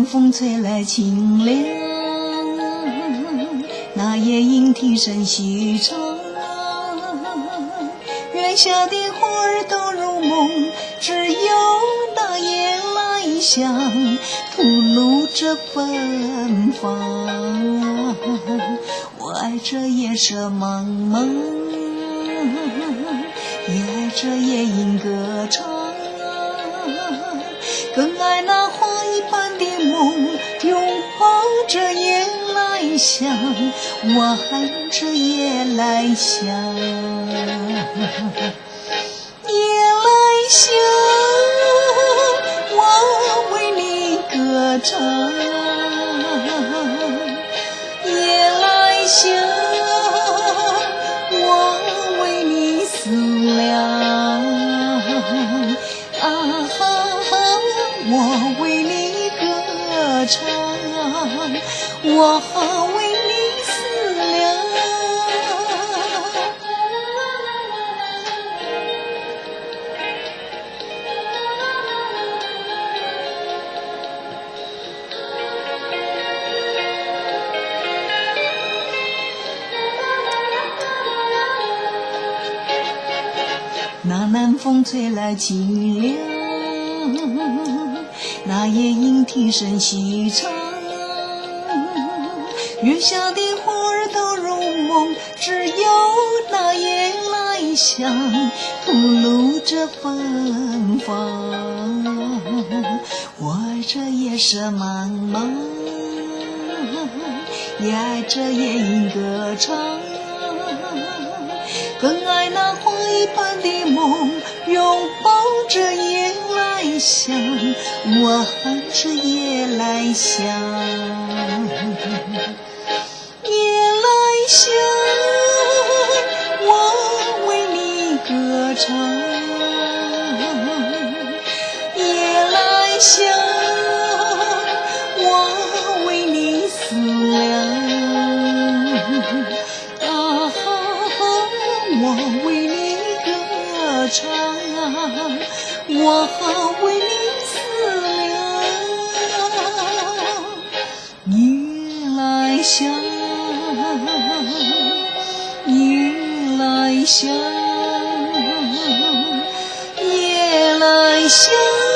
南风吹来清凉，那夜莺啼声细唱，月下的花儿都入梦，只有那夜来香吐露着芬芳。我爱这夜色茫茫，也爱这夜莺歌唱，更爱那花一般的梦，拥抱着夜来香，我爱这夜来香。夜来香，我为你歌唱，夜来香，我为你思量，啊哈，我为你歌唱，我为你思量。那南风吹来清凉，那夜莺啼声细唱，月下的花儿都入梦，只有那夜来香吐露着芬芳。我爱这夜色茫茫，也爱这夜莺歌唱，更爱那花一般的梦，拥抱着夜来香，我爱这夜来香。夜来香，我为你歌唱，夜来香，我为你思量，我为你歌唱，我为你思量。夜来香，夜来香，夜来香。